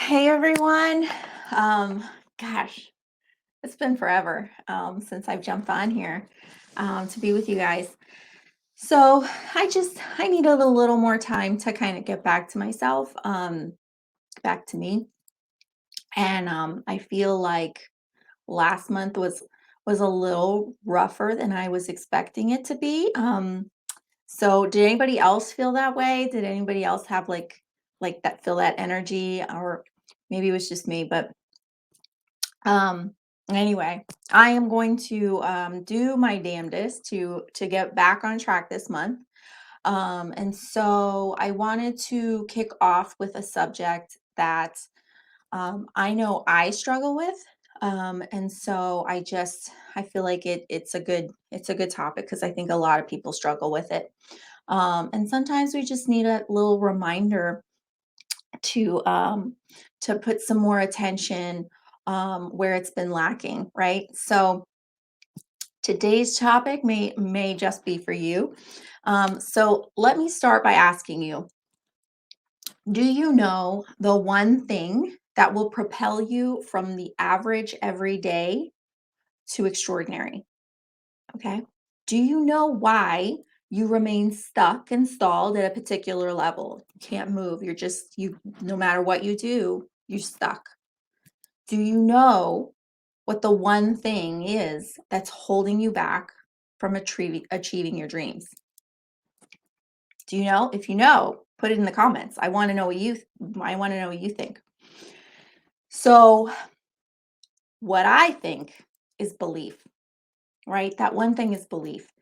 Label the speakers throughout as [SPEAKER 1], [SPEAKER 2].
[SPEAKER 1] Hey everyone. Um, gosh, it's been forever since I've jumped on here to be with you guys. So I needed a little more time to kind of get back to myself, back to me. And I feel like last month was a little rougher than I was expecting it to be. So did anybody else feel that way? Did anybody else have like that feel that energy, or maybe it was just me? But Um, anyway, I am going to do my damnedest to get back on track this month. And so I wanted to kick off with a subject that I know I struggle with. And so I feel like it's a good topic because I think a lot of people struggle with it. And sometimes we just need a little reminder to put some more attention where it's been lacking, right? So today's topic may just be for you. So let me start by asking you: do you know the one thing that will propel you from the average everyday to extraordinary? Okay. Do you know why you remain stuck and stalled at a particular level? You can't move. No matter what you do, you're stuck. Do you know what the one thing is that's holding you back from achieving your dreams? Do you know? If you know, put it in the comments. I want to know what you think. So, what I think is belief, right? That one thing is belief.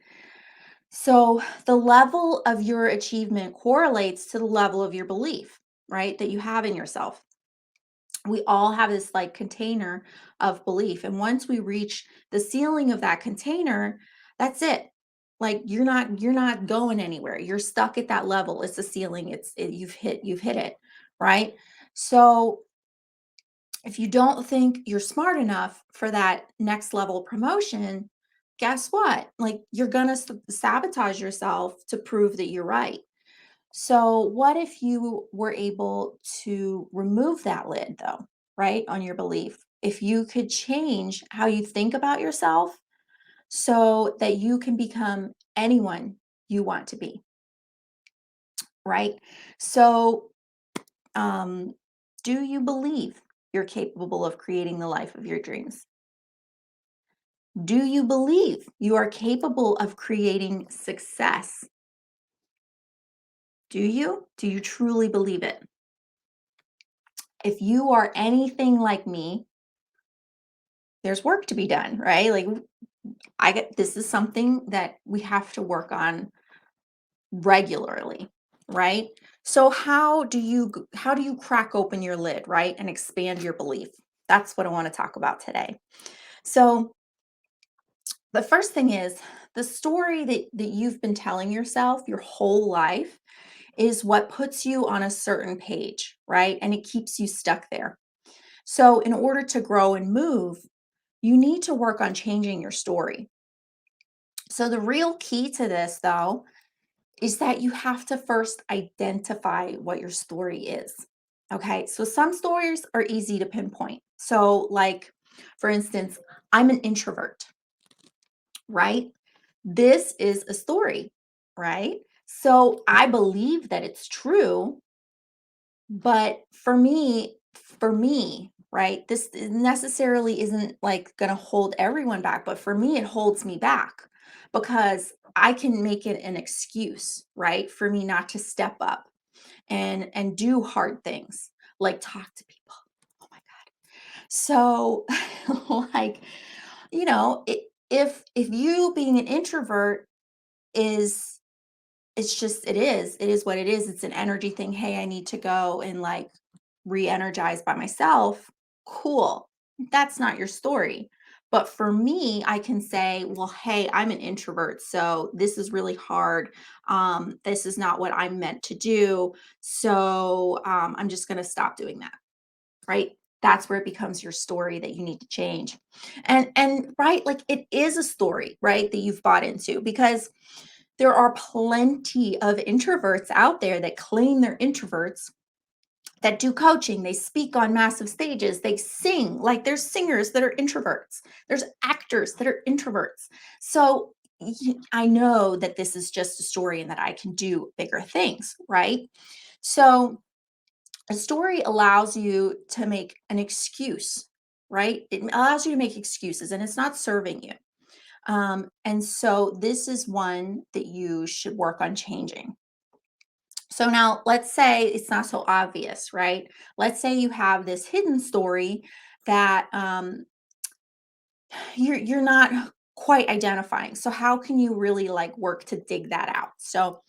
[SPEAKER 1] So, the level of your achievement correlates to the level of your belief, right? That you have in yourself. We all have this like container of belief, and once we reach the ceiling of that container, that's it. Like you're not going anywhere. You're stuck at that level. It's the ceiling. You've hit it, right? So if you don't think you're smart enough for that next level promotion, guess what? Like you're going to sabotage yourself to prove that you're right. So, what if you were able to remove that lid, though, right, on your belief? If you could change how you think about yourself so that you can become anyone you want to be, right? So, um, do you believe you're capable of creating the life of your dreams? Do you believe you are capable of creating success? Do you? Do you truly believe it? If you are anything like me, there's work to be done, right? Like I get this is something that we have to work on regularly, right? So how do you crack open your lid, right? And expand your belief? That's what I want to talk about today. So the first thing is the story that you've been telling yourself your whole life is what puts you on a certain page, right? And it keeps you stuck there. So in order to grow and move, you need to work on changing your story. So, the real key to this, though, is that you have to first identify what your story is. Okay. So, some stories are easy to pinpoint. So, like, for instance, I'm an introvert, right? This is a story, right? So, I believe that it's true, but for me, right, this necessarily isn't like going to hold everyone back, but for me, it holds me back because I can make it an excuse, right, for me not to step up and do hard things like talk to people. Oh my God. So, like, if you being an introvert is it is what it is. It's an energy thing. Hey, I need to go and like re-energize by myself. Cool. That's not your story. But for me, I can say, well, hey, I'm an introvert, so this is really hard. This is not what I'm meant to do. So I'm just going to stop doing that. Right. That's where it becomes your story that you need to change. And right, like it is a story, right, that you've bought into because there are plenty of introverts out there that claim they're introverts that do coaching, they speak on massive stages, they sing. Like there's singers that are introverts, there's actors that are introverts. So I know that this is just a story and that I can do bigger things, right? So a story allows you to make an excuse, right? It allows you to make excuses and it's not serving you. And so this is one that you should work on changing. So now let's say it's not so obvious, right? Let's say you have this hidden story that you're not quite identifying. So how can you really like work to dig that out? So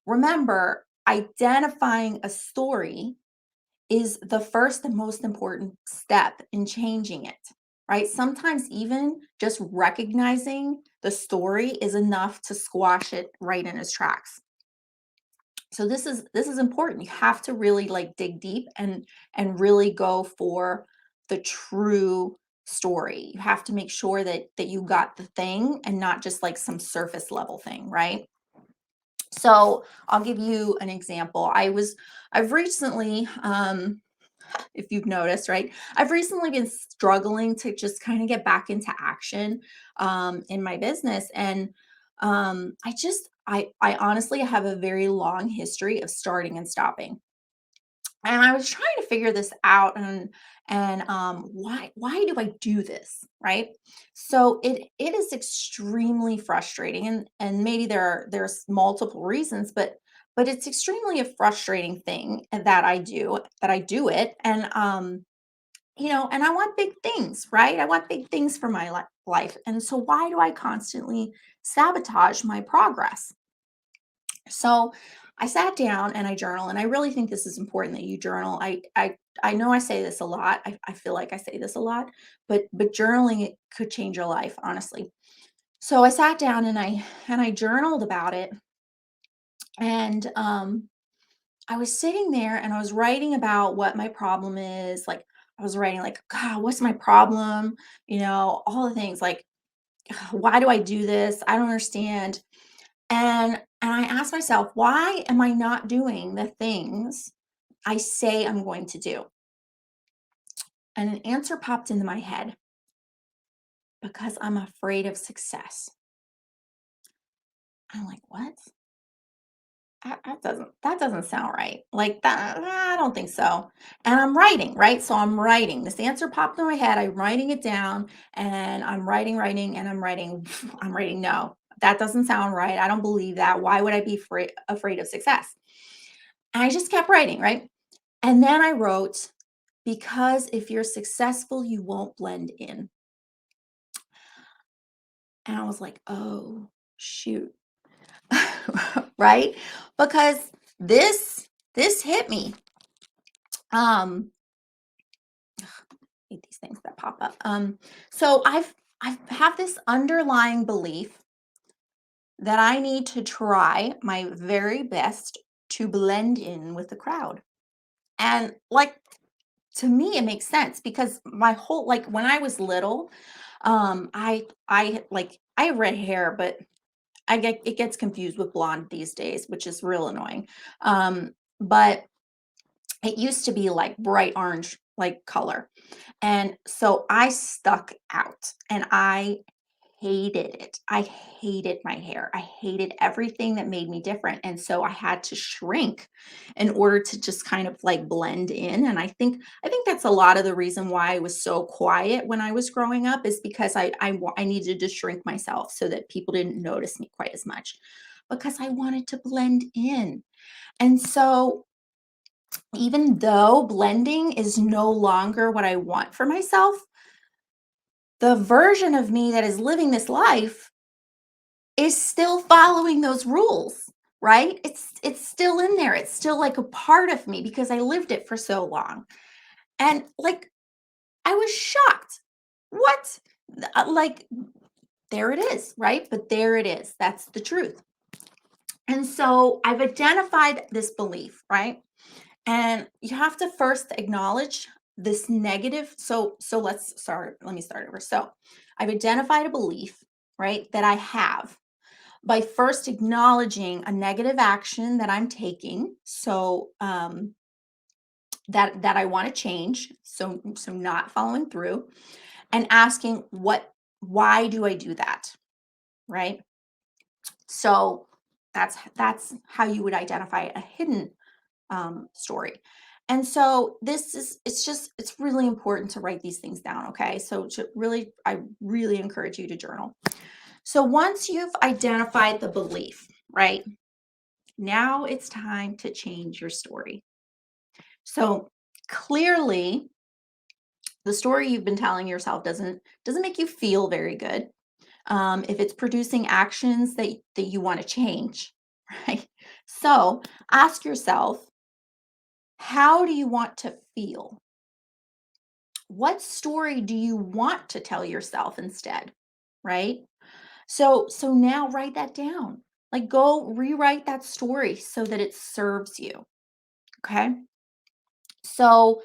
[SPEAKER 1] remember, identifying a story is the first and most important step in changing it, right? Sometimes even just recognizing the story is enough to squash it right in its tracks. So this is important. You have to really like dig deep and really go for the true story. You have to make sure that you got the thing and not just like some surface level thing, right? So I'll give you an example. I've recently if you've noticed, right? I've recently been struggling to just kind of get back into action in my business. And I honestly have a very long history of starting and stopping. And I was trying to figure this out and why do I do this, right? So it is extremely frustrating and maybe there's multiple reasons, but it's extremely a frustrating thing that I do it and I want big things, right? I want big things for my life. And so why do I constantly sabotage my progress? So I sat down and I journal, and I really think this is important that you journal. I know I say this a lot. I feel like I say this a lot, but journaling it could change your life, honestly. So I sat down and I journaled about it. And I was sitting there and I was writing about what my problem is. Like I was writing like, God, what's my problem? All the things like, why do I do this? I don't understand. And I asked myself, why am I not doing the things I say I'm going to do? And an answer popped into my head because I'm afraid of success. I'm like, what? That doesn't sound right. Like that, I don't think so. And I'm writing, right? So I'm writing. This answer popped in my head. I'm writing it down, and I'm writing, and I'm writing. I'm writing. No, that doesn't sound right. I don't believe that. Why would I be afraid of success? And I just kept writing, right? And then I wrote, because if you're successful, you won't blend in. And I was like, oh, shoot. Right? Because this hit me. Um, hate these things that pop up. So I have this underlying belief that I need to try my very best to blend in with the crowd. And like to me it makes sense because my whole like when I was little, I have red hair, but it gets confused with blonde these days, which is real annoying. But it used to be like bright orange like color. And so I stuck out and I hated it. I hated my hair. I hated everything that made me different. And so I had to shrink in order to just kind of like blend in. And I think that's a lot of the reason why I was so quiet when I was growing up is because I needed to shrink myself so that people didn't notice me quite as much because I wanted to blend in. And so even though blending is no longer what I want for myself, the version of me that is living this life is still following those rules, right? It's still in there. It's still like a part of me because I lived it for so long. And like I was shocked. What? Like there it is, right? But there it is. That's the truth. And so I've identified this belief, right? And you have to first acknowledge this negative. So let me start over. So I've identified a belief, right, that I have by first acknowledging a negative action that I'm taking. So that I want to change, so not following through, and asking why do I do that, right? So that's how you would identify a hidden story. And so this is it's really important to write these things down, okay? So I really encourage you to journal. So once you've identified the belief, right? Now it's time to change your story. So clearly the story you've been telling yourself doesn't make you feel very good. If it's producing actions that you want to change, right? So ask yourself, how do you want to feel? What story do you want to tell yourself instead? Right? So now write that down. Like go rewrite that story so that it serves you. Okay? So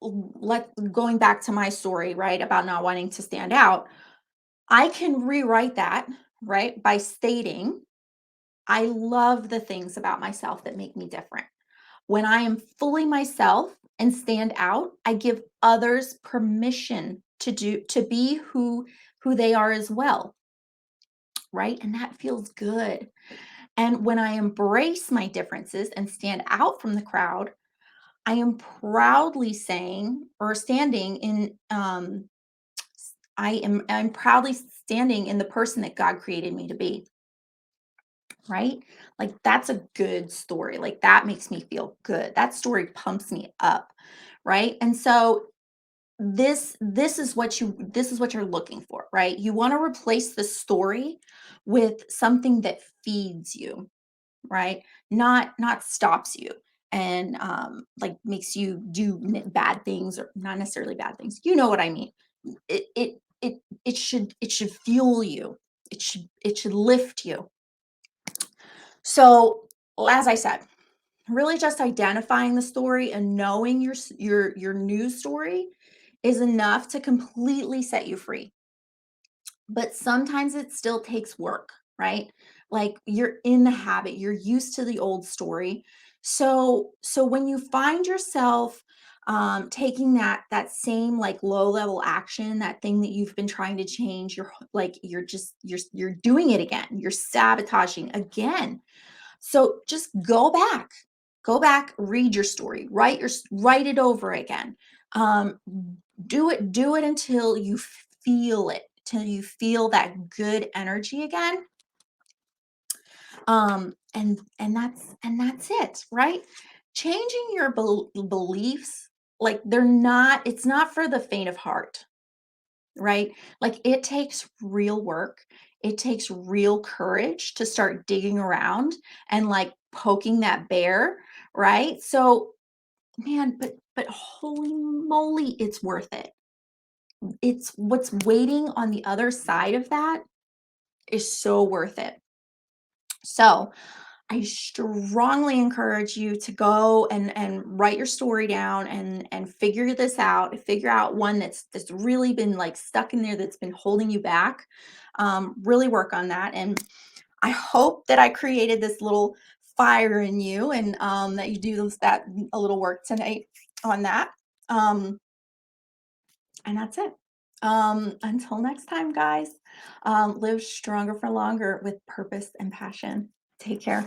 [SPEAKER 1] let going back to my story, right, about not wanting to stand out, I can rewrite that, right, by stating I love the things about myself that make me different. When I am fully myself and stand out, I give others permission to be who they are as well, right? And that feels good. And when I embrace my differences and stand out from the crowd, I am proudly saying or standing in I'm proudly standing in the person that God created me to be, right? Like that's a good story. Like that makes me feel good. That story pumps me up, right? And so this is what you're looking for, right? You want to replace the story with something that feeds you, right? Not stops you and like makes you do bad things or not necessarily bad things. You know what I mean? It should fuel you. It should lift you. So, as I said, really just identifying the story and knowing your new story is enough to completely set you free. But sometimes it still takes work, right? Like you're in the habit, you're used to the old story. So when you find yourself taking that same like low level action, that thing that you've been trying to change, you're doing it again. You're sabotaging again. So just go back, read your story, write it over again. Um, do it until you feel it, till you feel that good energy again. And that's it, right? Changing your beliefs, like it's not for the faint of heart, right? Like it takes real work. It takes real courage to start digging around and like poking that bear, right? So, man, but holy moly, it's worth it. It's what's waiting on the other side of that is so worth it. So, I strongly encourage you to go and write your story down and figure this out. Figure out one that's really been like stuck in there that's been holding you back. Really work on that, and I hope that I created this little fire in you, and that you do that a little work tonight on that. Um, and that's it. Until next time, guys. Live stronger for longer with purpose and passion. Take care.